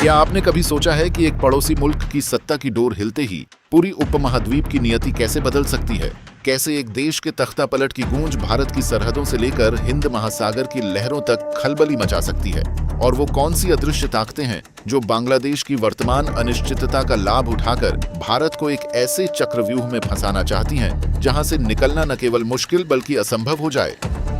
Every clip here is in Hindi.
क्या आपने कभी सोचा है कि एक पड़ोसी मुल्क की सत्ता की डोर हिलते ही पूरी उपमहाद्वीप की नियति कैसे बदल सकती है? कैसे एक देश के तख्तापलट की गूंज भारत की सरहदों से लेकर हिंद महासागर की लहरों तक खलबली मचा सकती है? और वो कौन सी अदृश्य ताकतें हैं जो बांग्लादेश की वर्तमान अनिश्चितता का लाभ उठाकर भारत को एक ऐसे चक्रव्यूह में फंसाना चाहती हैं जहां से निकलना न केवल मुश्किल बल्कि असंभव हो जाए?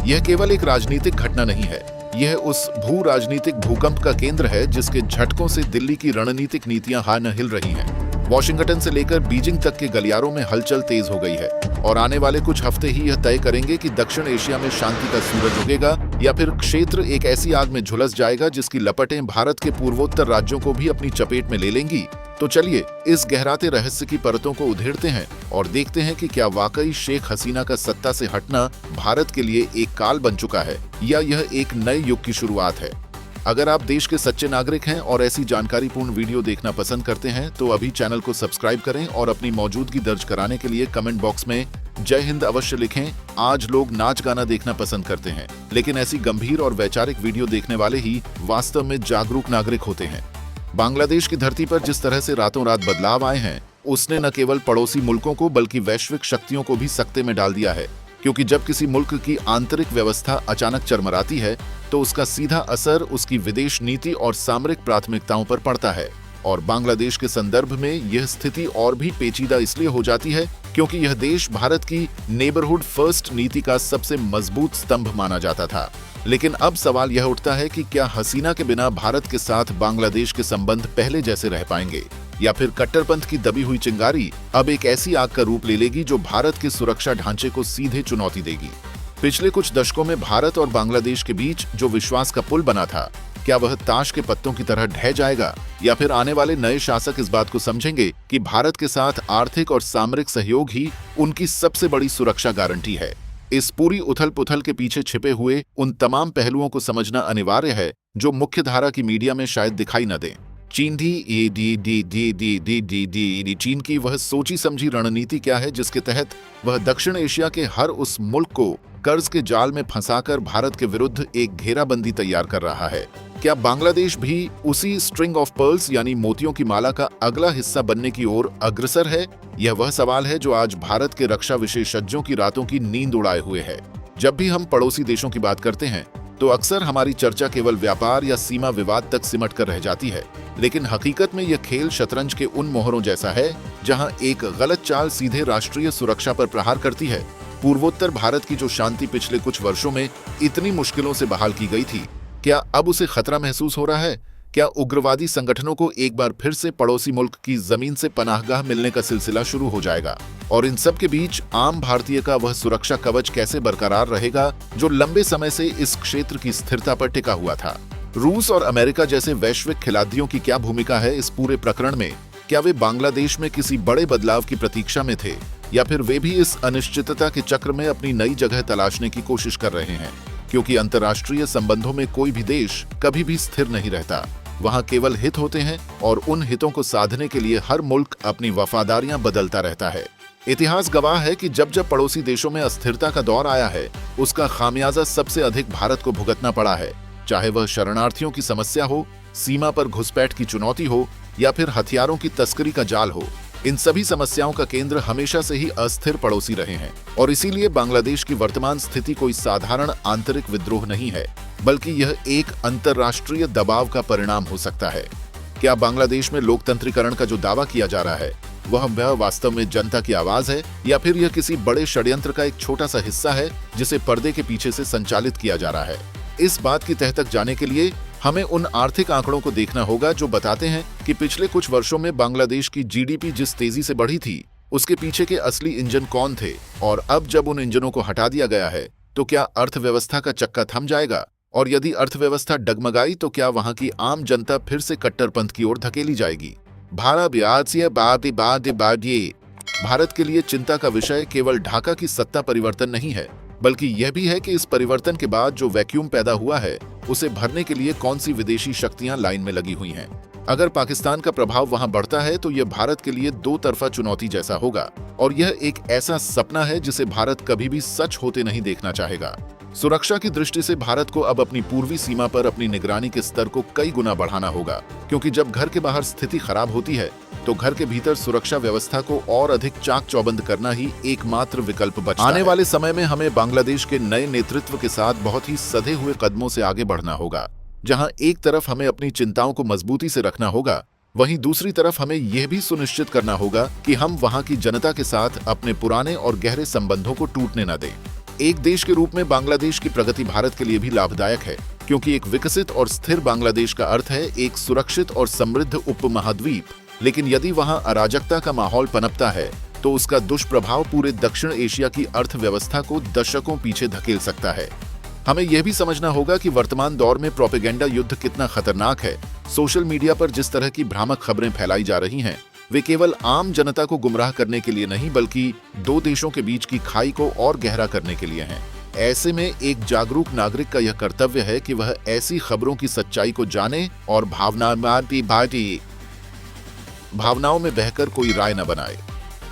यह केवल एक राजनीतिक घटना नहीं है, यह उस भू राजनीतिक भूकंप का केंद्र है जिसके झटकों से दिल्ली की रणनीतिक नीतियां हार न हिल रही हैं। वॉशिंगटन से लेकर बीजिंग तक के गलियारों में हलचल तेज हो गई है और आने वाले कुछ हफ्ते ही यह तय करेंगे कि दक्षिण एशिया में शांति का सूरज उगेगा या फिर क्षेत्र एक ऐसी आग में झुलस जाएगा जिसकी लपटें भारत के पूर्वोत्तर राज्यों को भी अपनी चपेट में ले लेंगी। तो चलिए इस गहराते रहस्य की परतों को उधेड़ते हैं और देखते हैं कि क्या वाकई शेख हसीना का सत्ता से हटना भारत के लिए एक काल बन चुका है या यह एक नए युग की शुरुआत है। अगर आप देश के सच्चे नागरिक हैं और ऐसी जानकारीपूर्ण वीडियो देखना पसंद करते हैं तो अभी चैनल को सब्सक्राइब करें और अपनी मौजूदगी दर्ज कराने के लिए कमेंट बॉक्स में जय हिंद अवश्य लिखें। आज लोग नाच गाना देखना पसंद करते हैं, लेकिन ऐसी गंभीर और वैचारिक वीडियो देखने वाले ही वास्तव में जागरूक नागरिक होते हैं। बांग्लादेश की धरती पर जिस तरह से रातों रात बदलाव आए हैं, उसने न केवल पड़ोसी मुल्कों को बल्कि वैश्विक शक्तियों को भी सकते में डाल दिया है, क्योंकि जब किसी मुल्क की आंतरिक व्यवस्था अचानक चरमराती है तो उसका सीधा असर उसकी विदेश नीति और सामरिक प्राथमिकताओं पर पड़ता है। और बांग्लादेश के संदर्भ में यह स्थिति और भी पेचीदा इसलिए हो जाती है क्योंकि यह देश भारत की नेबरहुड फर्स्ट नीति का सबसे मजबूत स्तंभ माना जाता था। लेकिन अब सवाल यह उठता है कि क्या हसीना के बिना भारत के साथ बांग्लादेश के संबंध पहले जैसे रह पाएंगे, या फिर कट्टरपंथ की दबी हुई चिंगारी अब एक ऐसी आग का रूप ले लेगी जो भारत के सुरक्षा ढांचे को सीधे चुनौती देगी। पिछले कुछ दशकों में भारत और बांग्लादेश के बीच जो विश्वास का पुल बना था, क्या वह ताश के पत्तों की तरह ढह जाएगा, या फिर आने वाले नए शासक इस बात को समझेंगे कि भारत के साथ आर्थिक और सामरिक सहयोग ही उनकी सबसे बड़ी सुरक्षा गारंटी है? इस पूरी उथल पुथल के पीछे छिपे हुए उन तमाम पहलुओं को समझना अनिवार्य है जो मुख्यधारा की मीडिया में शायद दिखाई न दें। चीन की वह सोची समझी रणनीति क्या है जिसके तहत वह दक्षिण एशिया के हर उस मुल्क को कर्ज के जाल में फंसाकर भारत के विरुद्ध एक घेराबंदी तैयार कर रहा है? क्या बांग्लादेश भी उसी स्ट्रिंग ऑफ पर्ल्स यानी मोतियों की माला का अगला हिस्सा बनने की ओर अग्रसर है? यह वह सवाल है जो आज भारत के रक्षा विशेषज्ञों की रातों की नींद उड़ाए हुए है। जब भी हम पड़ोसी देशों की बात करते हैं तो अक्सर हमारी चर्चा केवल व्यापार या सीमा विवाद तक सिमट कर रह जाती है, लेकिन हकीकत में यह खेल शतरंज के उन मोहरों जैसा है जहां एक गलत चाल सीधे राष्ट्रीय सुरक्षा पर प्रहार करती है। पूर्वोत्तर भारत की जो शांति पिछले कुछ वर्षों में इतनी मुश्किलों से बहाल की गई थी, क्या अब उसे खतरा महसूस हो रहा है? क्या उग्रवादी संगठनों को एक बार फिर से पड़ोसी मुल्क की जमीन से पनाहगाह मिलने का सिलसिला शुरू हो जाएगा? और इन सब के बीच आम भारतीय का वह सुरक्षा कवच कैसे बरकरार रहेगा जो लंबे समय से इस क्षेत्र की स्थिरता पर टिका हुआ था? रूस और अमेरिका जैसे वैश्विक खिलाड़ियों की क्या भूमिका है इस पूरे प्रकरण में? क्या वे बांग्लादेश में किसी बड़े बदलाव की प्रतीक्षा में थे, या फिर वे भी इस अनिश्चितता के चक्र में अपनी नई जगह तलाशने की कोशिश कर रहे हैं? क्योंकि अंतर्राष्ट्रीय संबंधों में कोई भी देश कभी भी स्थिर नहीं रहता, वहां केवल हित होते हैं और उन हितों को साधने के लिए हर मुल्क अपनी वफादारियां बदलता रहता है। इतिहास गवाह है कि जब जब पड़ोसी देशों में अस्थिरता का दौर आया है, उसका खामियाजा सबसे अधिक भारत को भुगतना पड़ा है, चाहे वह शरणार्थियों की समस्या हो, सीमा पर घुसपैठ की चुनौती हो या फिर हथियारों की तस्करी का जाल हो। इन सभी समस्याओं का केंद्र हमेशा से ही अस्थिर पड़ोसी रहे हैं और इसीलिए बांग्लादेश की वर्तमान स्थिति कोई साधारण आंतरिक विद्रोह नहीं है, बल्कि यह एक अंतर्राष्ट्रीय दबाव का परिणाम हो सकता है। क्या बांग्लादेश में लोकतंत्रीकरण का जो दावा किया जा रहा है वह वास्तव में जनता की आवाज है, या फिर यह किसी बड़े षड्यंत्र का एक छोटा सा हिस्सा है जिसे पर्दे के पीछे से संचालित किया जा रहा है? इस बात की तह तक जाने के लिए हमें उन आर्थिक आंकड़ों को देखना होगा जो बताते हैं कि पिछले कुछ वर्षों में बांग्लादेश की जीडीपी जिस तेजी से बढ़ी थी, उसके पीछे के असली इंजन कौन थे, और अब जब उन इंजनों को हटा दिया गया है तो क्या अर्थव्यवस्था का चक्का थम जाएगा? और यदि अर्थव्यवस्था डगमगाई तो क्या वहां की आम जनता फिर से कट्टरपंथ की ओर धकेली जाएगी? भारत के लिए चिंता का विषय केवल ढाका की सत्ता परिवर्तन नहीं है, बल्कि यह भी है कि इस परिवर्तन के बाद जो वैक्यूम पैदा हुआ है उसे भरने के लिए कौन सी विदेशी शक्तियां लाइन में लगी हुई हैं। अगर पाकिस्तान का प्रभाव वहां बढ़ता है तो यह भारत के लिए दो तरफा चुनौती जैसा होगा, और यह एक ऐसा सपना है जिसे भारत कभी भी सच होते नहीं देखना चाहेगा। सुरक्षा की दृष्टि से भारत को अब अपनी पूर्वी सीमा पर अपनी निगरानी के स्तर को कई गुना बढ़ाना होगा, क्योंकि जब घर के बाहर स्थिति खराब होती है तो घर के भीतर सुरक्षा व्यवस्था को और अधिक चाक चौबंद करना ही एकमात्र विकल्प बचता है। आने वाले समय में हमें बांग्लादेश के नए नेतृत्व के साथ बहुत ही सधे हुए कदमों से आगे बढ़ना होगा, जहां एक तरफ हमें अपनी चिंताओं को मजबूती से रखना होगा, वहीं दूसरी तरफ हमें यह भी सुनिश्चित करना होगा कि हम वहां की जनता के साथ अपने पुराने और गहरे संबंधों को टूटने न दें। एक देश के रूप में बांग्लादेश की प्रगति भारत के लिए भी लाभदायक है, क्योंकि एक विकसित और स्थिर बांग्लादेश का अर्थ है एक सुरक्षित और समृद्ध उपमहाद्वीप। लेकिन यदि वहां अराजकता का माहौल पनपता है तो उसका दुष्प्रभाव पूरे दक्षिण एशिया की अर्थव्यवस्था को दशकों पीछे धकेल सकता है। हमें यह भी समझना होगा कि वर्तमान दौर में प्रोपेगेंडा युद्ध कितना खतरनाक है। सोशल मीडिया पर जिस तरह की भ्रामक खबरें फैलाई जा रही हैं, वे केवल आम जनता को गुमराह करने के लिए नहीं, बल्कि दो देशों के बीच की खाई को और गहरा करने के लिए हैं। ऐसे में एक जागरूक नागरिक का यह कर्तव्य है कि वह ऐसी खबरों की सच्चाई को जाने और भावनाओं में बहकर कोई राय न बनाए।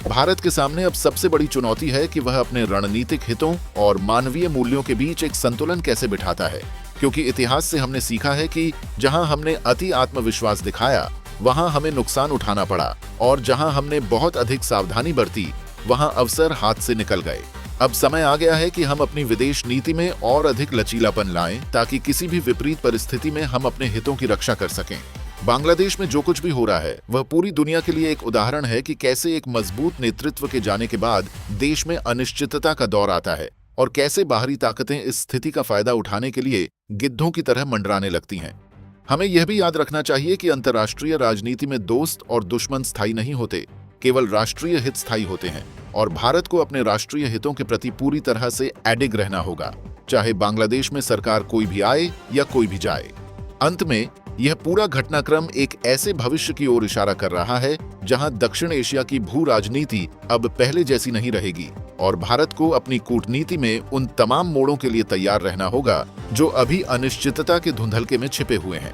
भारत के सामने अब सबसे बड़ी चुनौती है कि वह अपने रणनीतिक हितों और मानवीय मूल्यों के बीच एक संतुलन कैसे बिठाता है, क्योंकि इतिहास से हमने सीखा है कि जहां हमने अति आत्मविश्वास दिखाया वहां हमें नुकसान उठाना पड़ा, और जहां हमने बहुत अधिक सावधानी बरती वहां अवसर हाथ से निकल गए। अब समय आ गया है कि हम अपनी विदेश नीति में और अधिक लचीलापन लाएं, ताकि किसी भी विपरीत परिस्थिति में हम अपने हितों की रक्षा कर सकें। बांग्लादेश में जो कुछ भी हो रहा है वह पूरी दुनिया के लिए एक उदाहरण है कि कैसे एक मजबूत नेतृत्व के जाने के बाद देश में अनिश्चितता का दौर आता है, और कैसे बाहरी ताकतें इस स्थिति का फायदा उठाने के लिए गिद्धों की तरह मंडराने लगती हैं। हमें यह भी याद रखना चाहिए कि अंतर्राष्ट्रीय राजनीति में दोस्त और दुश्मन स्थायी नहीं होते, केवल राष्ट्रीय हित स्थायी होते हैं, और भारत को अपने राष्ट्रीय हितों के प्रति पूरी तरह से अडिग रहना होगा, चाहे बांग्लादेश में सरकार कोई भी आए या कोई भी जाए। अंत में यह पूरा घटनाक्रम एक ऐसे भविष्य की ओर इशारा कर रहा है जहां दक्षिण एशिया की भू राजनीति अब पहले जैसी नहीं रहेगी, और भारत को अपनी कूटनीति में उन तमाम मोड़ों के लिए तैयार रहना होगा जो अभी अनिश्चितता के धुंधलके में छिपे हुए हैं।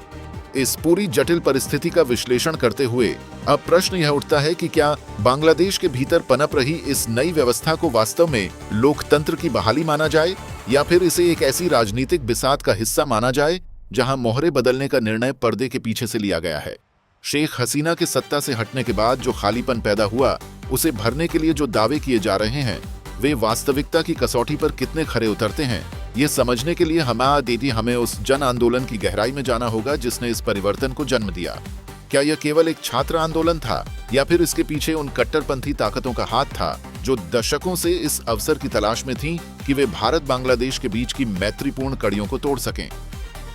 इस पूरी जटिल परिस्थिति का विश्लेषण करते हुए अब प्रश्न यह उठता है कि क्या बांग्लादेश के भीतर पनप रही इस नई व्यवस्था को वास्तव में लोकतंत्र की बहाली माना जाए, या फिर इसे एक ऐसी राजनीतिक बिसात का हिस्सा माना जाए जहां मोहरे बदलने का निर्णय पर्दे के पीछे से लिया गया है। शेख हसीना के सत्ता से हटने के बाद जो खालीपन पैदा हुआ, उसे भरने के लिए जो दावे किए जा रहे हैं, वे वास्तविकता की कसौटी पर कितने खरे उतरते हैं, ये समझने के लिए हमें उस जन आंदोलन की गहराई में जाना होगा जिसने इस परिवर्तन को जन्म दिया। क्या यह केवल एक छात्र आंदोलन था, या फिर इसके पीछे उन कट्टरपंथी ताकतों का हाथ था जो दशकों से इस अवसर की तलाश में थीं कि वे भारत बांग्लादेश के बीच की मैत्रीपूर्ण कड़ियों को तोड़ सकें।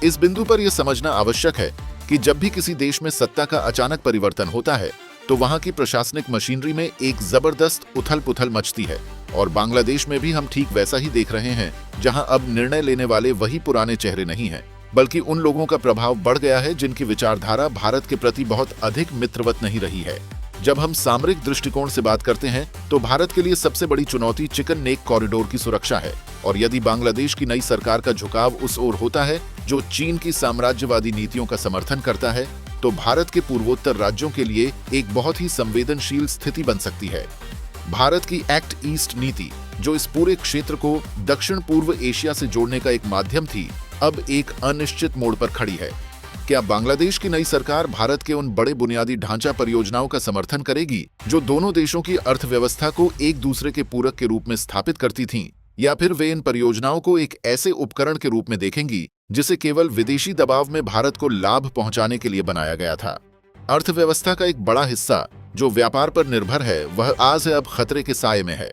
इस बिंदु पर यह समझना आवश्यक है कि जब भी किसी देश में सत्ता का अचानक परिवर्तन होता है तो वहां की प्रशासनिक मशीनरी में एक जबरदस्त उथल-पुथल मचती है, और बांग्लादेश में भी हम ठीक वैसा ही देख रहे हैं, जहां अब निर्णय लेने वाले वही पुराने चेहरे नहीं हैं, बल्कि उन लोगों का प्रभाव बढ़ गया है जिनकी विचारधारा भारत के प्रति बहुत अधिक मित्रवत नहीं रही है। जब हम सामरिक दृष्टिकोण से बात करते हैं तो भारत के लिए सबसे बड़ी चुनौती चिकन नेक कॉरिडोर की सुरक्षा है, और यदि बांग्लादेश की नई सरकार का झुकाव उस ओर होता है जो चीन की साम्राज्यवादी नीतियों का समर्थन करता है, तो भारत के पूर्वोत्तर राज्यों के लिए एक बहुत ही संवेदनशील स्थिति बन सकती है। भारत की एक्ट ईस्ट नीति, जो इस पूरे क्षेत्र को दक्षिण पूर्व एशिया से जोड़ने का एक माध्यम थी, अब एक अनिश्चित मोड़ पर खड़ी है। क्या बांग्लादेश की नई सरकार भारत के उन बड़े बुनियादी ढांचा परियोजनाओं का समर्थन करेगी जो दोनों देशों की अर्थव्यवस्था को एक दूसरे के पूरक के रूप में स्थापित करती थीं, या फिर वे इन परियोजनाओं को एक ऐसे उपकरण के रूप में देखेंगी जिसे केवल विदेशी दबाव में भारत को लाभ पहुंचाने के लिए बनाया गया था? अर्थव्यवस्था का एक बड़ा हिस्सा जो व्यापार पर निर्भर है, वह आज अब खतरे के साए में है।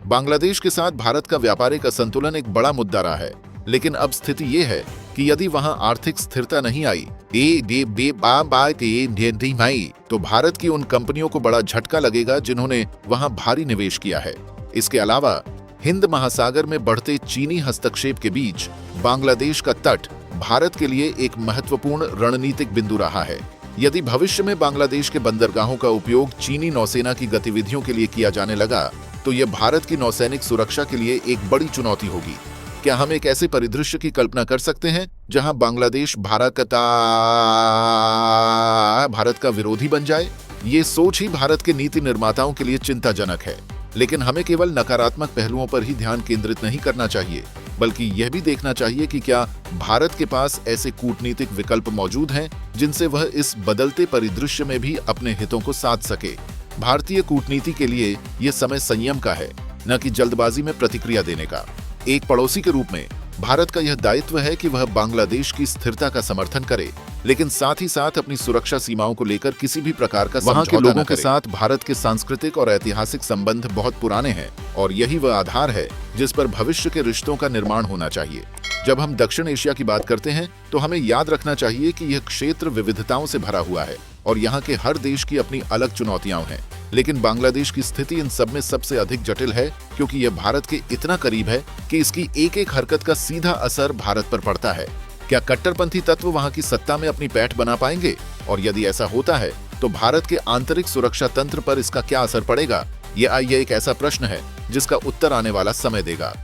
बांग्लादेश के साथ भारत का व्यापारिक असंतुलन एक बड़ा मुद्दा रहा है, लेकिन अब स्थिति ये है कि यदि वहां आर्थिक स्थिरता नहीं आई तो भारत की उन कंपनियों को बड़ा झटका लगेगा जिन्होंने वहां भारी निवेश किया है। इसके अलावा हिंद महासागर में बढ़ते चीनी हस्तक्षेप के बीच बांग्लादेश का तट भारत के लिए एक महत्वपूर्ण रणनीतिक बिंदु रहा है। यदि भविष्य में बांग्लादेश के बंदरगाहों का उपयोग चीनी नौसेना की गतिविधियों के लिए किया जाने लगा तो यह भारत की नौसैनिक सुरक्षा के लिए एक बड़ी चुनौती होगी। क्या हम एक ऐसे परिदृश्य की कल्पना कर सकते हैं जहां बांग्लादेश भारत का विरोधी बन जाए? ये सोच ही भारत के नीति निर्माताओं के लिए चिंताजनक है, लेकिन हमें केवल नकारात्मक पहलुओं पर ही ध्यान केंद्रित नहीं करना चाहिए, बल्कि यह भी देखना चाहिए कि क्या भारत के पास ऐसे कूटनीतिक विकल्प मौजूद हैं जिनसे वह इस बदलते परिदृश्य में भी अपने हितों को साध सके। भारतीय कूटनीति के लिए यह समय संयम का है, न कि जल्दबाजी में प्रतिक्रिया देने का। एक पड़ोसी के रूप में भारत का यह दायित्व है कि वह बांग्लादेश की स्थिरता का समर्थन करे, लेकिन साथ ही साथ अपनी सुरक्षा सीमाओं को लेकर किसी भी प्रकार का वहां के लोगों के साथ भारत के सांस्कृतिक और ऐतिहासिक संबंध बहुत पुराने हैं और यही वह आधार है जिस पर भविष्य के रिश्तों का निर्माण होना चाहिए। जब हम दक्षिण एशिया की बात करते हैं तो हमें याद रखना चाहिए कि यह क्षेत्र विविधताओं से भरा हुआ है और यहाँ के हर देश की अपनी अलग चुनौतियां हैं। लेकिन बांग्लादेश की स्थिति इन सब में सबसे अधिक जटिल है, क्योंकि यह भारत के इतना करीब है कि इसकी एक एक हरकत का सीधा असर भारत पर पड़ता है। क्या कट्टरपंथी तत्व वहां की सत्ता में अपनी पैठ बना पाएंगे? और यदि ऐसा होता है तो भारत के आंतरिक सुरक्षा तंत्र पर इसका क्या असर पड़ेगा? यह एक ऐसा प्रश्न है जिसका उत्तर आने वाला समय देगा।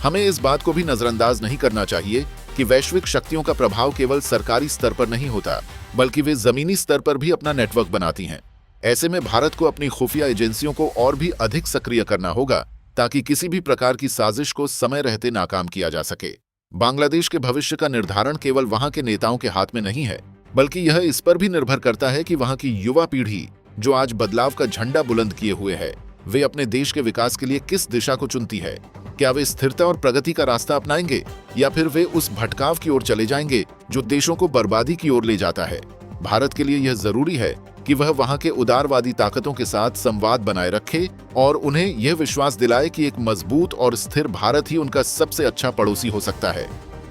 हमें इस बात को भी नजरअंदाज नहीं करना चाहिए कि वैश्विक शक्तियों का प्रभाव केवल सरकारी स्तर पर नहीं होता, बल्कि वे जमीनी स्तर पर भी अपना नेटवर्क बनाती हैं। ऐसे में भारत को अपनी खुफिया एजेंसियों को और भी अधिक सक्रिय करना होगा ताकि किसी भी प्रकार की साजिश को समय रहते नाकाम किया जा सके। बांग्लादेश के भविष्य का निर्धारण केवल वहां के नेताओं के हाथ में नहीं है, बल्कि यह इस पर भी निर्भर करता है कि वहां की युवा पीढ़ी जो आज बदलाव का झंडा बुलंद किए हुए है, वे अपने देश के विकास के लिए किस दिशा को चुनती है। क्या वे स्थिरता और प्रगति का रास्ता अपनाएंगे या फिर वे उस भटकाव की ओर चले जाएंगे जो देशों को बर्बादी की ओर ले जाता है? भारत के लिए यह जरूरी है कि वह वहां के उदारवादी ताकतों के साथ संवाद बनाए रखे और उन्हें यह विश्वास दिलाए कि एक मजबूत और स्थिर भारत ही उनका सबसे अच्छा पड़ोसी हो सकता है।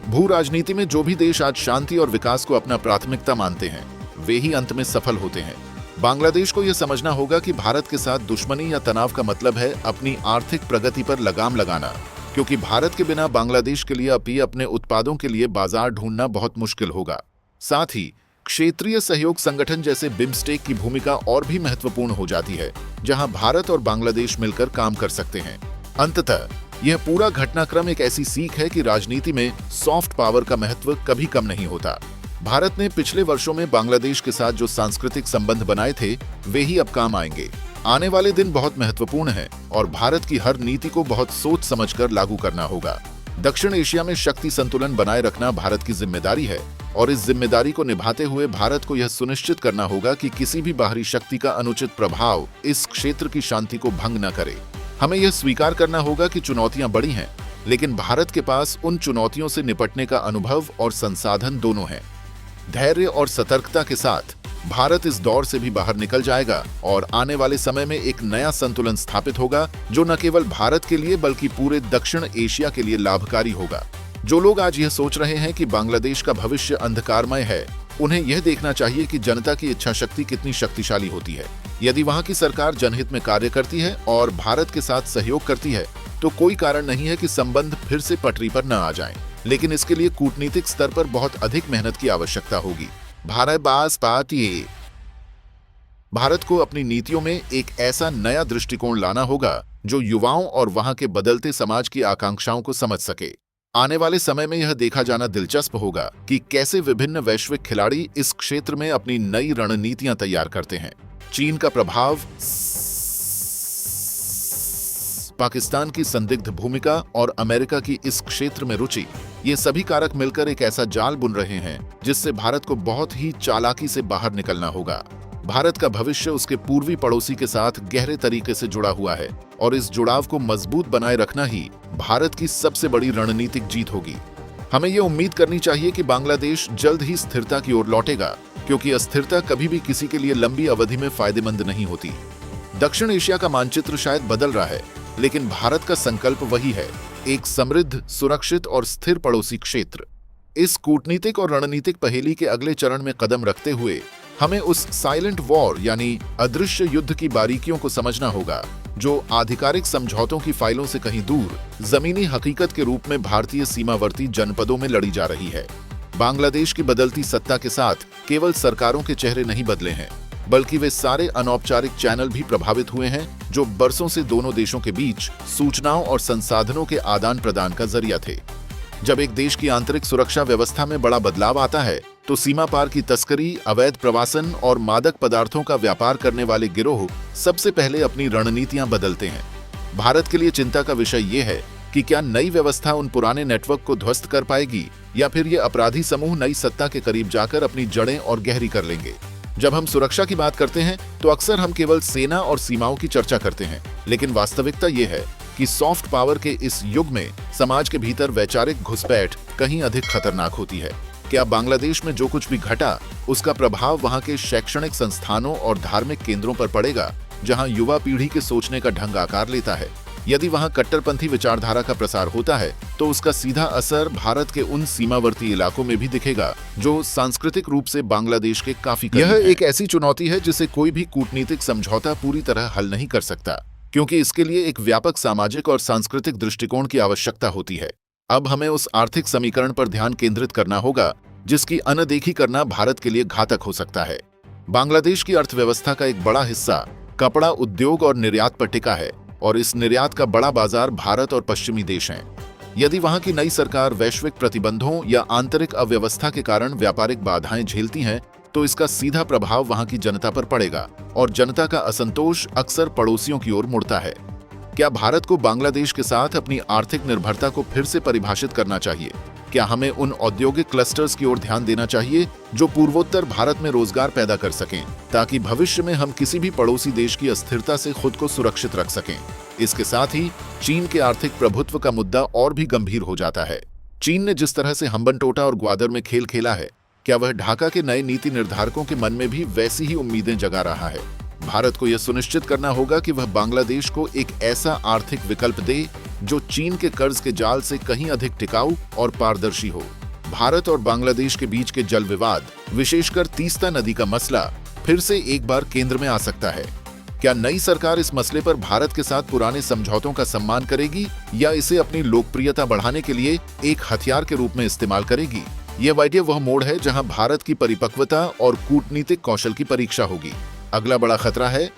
भू राजनीति में जो भी देश आज शांति और विकास को अपना प्राथमिकता मानते हैं, वे ही अंत में सफल होते हैं। बांग्लादेश को यह समझना होगा कि भारत के साथ दुश्मनी या तनाव का मतलब है अपनी आर्थिक प्रगति पर लगाम लगाना, क्योंकि भारत के बिना बांग्लादेश के लिए अभी अपने उत्पादों के लिए बाजार ढूंढना बहुत मुश्किल होगा। साथ ही क्षेत्रीय सहयोग संगठन जैसे बिम्स्टेक की भूमिका और भी महत्वपूर्ण हो जाती है, जहां भारत और बांग्लादेश मिलकर काम कर सकते हैं। अंततः यह पूरा घटनाक्रम एक ऐसी सीख है कि राजनीति में सॉफ्ट पावर का महत्व कभी कम नहीं होता। भारत ने पिछले वर्षों में बांग्लादेश के साथ जो सांस्कृतिक संबंध बनाए थे, वे ही अब काम आएंगे। आने वाले दिन बहुत महत्वपूर्ण हैं और भारत की हर नीति को बहुत सोच समझकर लागू करना होगा। दक्षिण एशिया में शक्ति संतुलन बनाए रखना भारत की जिम्मेदारी है और इस जिम्मेदारी को निभाते हुए भारत को यह सुनिश्चित करना होगा कि किसी भी बाहरी शक्ति का अनुचित प्रभाव इस क्षेत्र की शांति को भंग न करे। हमें यह स्वीकार करना होगा कि चुनौतियां बड़ी हैं, लेकिन भारत के पास उन चुनौतियों से निपटने का अनुभव और संसाधन दोनों हैं। धैर्य और सतर्कता के साथ भारत इस दौर से भी बाहर निकल जाएगा और आने वाले समय में एक नया संतुलन स्थापित होगा जो न केवल भारत के लिए बल्कि पूरे दक्षिण एशिया के लिए लाभकारी होगा। जो लोग आज यह सोच रहे हैं कि बांग्लादेश का भविष्य अंधकारमय है, उन्हें यह देखना चाहिए कि जनता की इच्छा शक्ति कितनी शक्तिशाली होती है। यदि वहां की सरकार जनहित में कार्य करती है और भारत के साथ सहयोग करती है, तो कोई कारण नहीं है कि संबंध फिर से पटरी पर न आ जाएं। लेकिन इसके लिए कूटनीतिक स्तर पर बहुत अधिक मेहनत की आवश्यकता होगी। भारत को अपनी नीतियों में एक ऐसा नया दृष्टिकोण लाना होगा जो युवाओं और वहां के बदलते समाज की आकांक्षाओं को समझ सके। आने वाले समय में यह देखा जाना दिलचस्प होगा कि कैसे विभिन्न वैश्विक खिलाड़ी इस क्षेत्र में अपनी नई रणनीतियां तैयार करते हैं। चीन का प्रभाव, पाकिस्तान की संदिग्ध भूमिका और अमेरिका की इस क्षेत्र में रुचि, ये सभी कारक मिलकर एक ऐसा जाल बुन रहे हैं जिससे भारत को बहुत ही चालाकी से बाहर निकलना होगा। भारत का भविष्य उसके पूर्वी पड़ोसी के साथ गहरे तरीके से जुड़ा हुआ है और इस जुड़ाव को मजबूत बनाए रखना ही भारत की सबसे बड़ी रणनीतिक जीत होगी। हमें यह उम्मीद करनी चाहिए कि बांग्लादेश जल्द ही स्थिरता की ओर लौटेगा, क्योंकि अस्थिरता कभी भी किसी के लिए लंबी अवधि में फायदेमंद नहीं होती। दक्षिण एशिया का मानचित्र शायद बदल रहा है, लेकिन भारत का संकल्प वही है, एक समृद्ध, सुरक्षित और स्थिर पड़ोसी क्षेत्र। इस कूटनीतिक और रणनीतिक पहेली के अगले चरण में कदम रखते हुए हमें उस साइलेंट वॉर यानी अदृश्य युद्ध की बारीकियों को समझना होगा जो आधिकारिक समझौतों की फाइलों से कहीं दूर जमीनी हकीकत के रूप में भारतीय सीमावर्ती जनपदों में लड़ी जा रही है। बांग्लादेश की बदलती सत्ता के साथ केवल सरकारों के चेहरे नहीं बदले हैं, बल्कि वे सारे अनौपचारिक चैनल भी प्रभावित हुए हैं जो बरसों से दोनों देशों के बीच सूचनाओं और संसाधनों के आदान प्रदान का जरिया थे। जब एक देश की आंतरिक सुरक्षा व्यवस्था में बड़ा बदलाव आता है तो सीमा पार की तस्करी, अवैध प्रवासन और मादक पदार्थों का व्यापार करने वाले गिरोह सबसे पहले अपनी रणनीतियां बदलते हैं। भारत के लिए चिंता का विषय यह है कि क्या नई व्यवस्था उन पुराने नेटवर्क को ध्वस्त कर पाएगी या फिर ये अपराधी समूह नई सत्ता के करीब जाकर अपनी जड़ें और गहरी कर लेंगे। जब हम सुरक्षा की बात करते हैं तो अक्सर हम केवल सेना और सीमाओं की चर्चा करते हैं, लेकिन वास्तविकता ये है कि सॉफ्ट पावर के इस युग में समाज के भीतर वैचारिक घुसपैठ कहीं अधिक खतरनाक होती है। क्या बांग्लादेश में जो कुछ भी घटा उसका प्रभाव वहां के शैक्षणिक संस्थानों और धार्मिक केंद्रों पर पड़ेगा, जहां युवा पीढ़ी के सोचने का ढंग आकार लेता है? यदि वहां कट्टरपंथी विचारधारा का प्रसार होता है तो उसका सीधा असर भारत के उन सीमावर्ती इलाकों में भी दिखेगा जो सांस्कृतिक रूप से बांग्लादेश के काफी करीब हैं। यह एक ऐसी चुनौती है जिसे कोई भी कूटनीतिक समझौता पूरी तरह हल नहीं कर सकता, क्योंकि इसके लिए एक व्यापक सामाजिक और सांस्कृतिक दृष्टिकोण की आवश्यकता होती है। अब हमें उस आर्थिक समीकरण पर ध्यान केंद्रित करना होगा जिसकी अनदेखी करना भारत के लिए घातक हो सकता है। बांग्लादेश की अर्थव्यवस्था का एक बड़ा हिस्सा कपड़ा उद्योग और निर्यात पर टिका है और इस निर्यात का बड़ा बाजार भारत और पश्चिमी देश हैं। यदि वहां की नई सरकार वैश्विक प्रतिबंधों या आंतरिक अव्यवस्था के कारण व्यापारिक बाधाएं झेलती हैं तो इसका सीधा प्रभाव वहां की जनता पर पड़ेगा और जनता का असंतोष अक्सर पड़ोसियों की ओर मुड़ता है। क्या भारत को बांग्लादेश के साथ अपनी आर्थिक निर्भरता को फिर से परिभाषित करना चाहिए? क्या हमें उन औद्योगिक क्लस्टर्स की ओर ध्यान देना चाहिए जो पूर्वोत्तर भारत में रोजगार पैदा कर सकें, ताकि भविष्य में हम किसी भी पड़ोसी देश की अस्थिरता से खुद को सुरक्षित रख सकें? इसके साथ ही चीन के आर्थिक प्रभुत्व का मुद्दा और भी गंभीर हो जाता है। चीन ने जिस तरह से हम्बनटोटा और ग्वादर में खेल खेला है, क्या वह ढाका के नए नीति निर्धारकों के मन में भी वैसी ही उम्मीदें जगा रहा है? भारत को यह सुनिश्चित करना होगा कि वह बांग्लादेश को एक ऐसा आर्थिक विकल्प दे जो चीन के कर्ज के जाल से कहीं अधिक टिकाऊ और पारदर्शी हो। भारत और बांग्लादेश के बीच के जल विवाद, विशेषकर तीस्ता नदी का मसला, फिर से एक बार केंद्र में आ सकता है। क्या नई सरकार इस मसले पर भारत के साथ पुराने समझौतों का सम्मान करेगी या इसे अपनी लोकप्रियता बढ़ाने के लिए एक हथियार के रूप में इस्तेमाल करेगी? यह वाकई वह मोड़ है जहां भारत की परिपक्वता और कूटनीतिक कौशल की परीक्षा होगी। अगला बड़ा खतरा है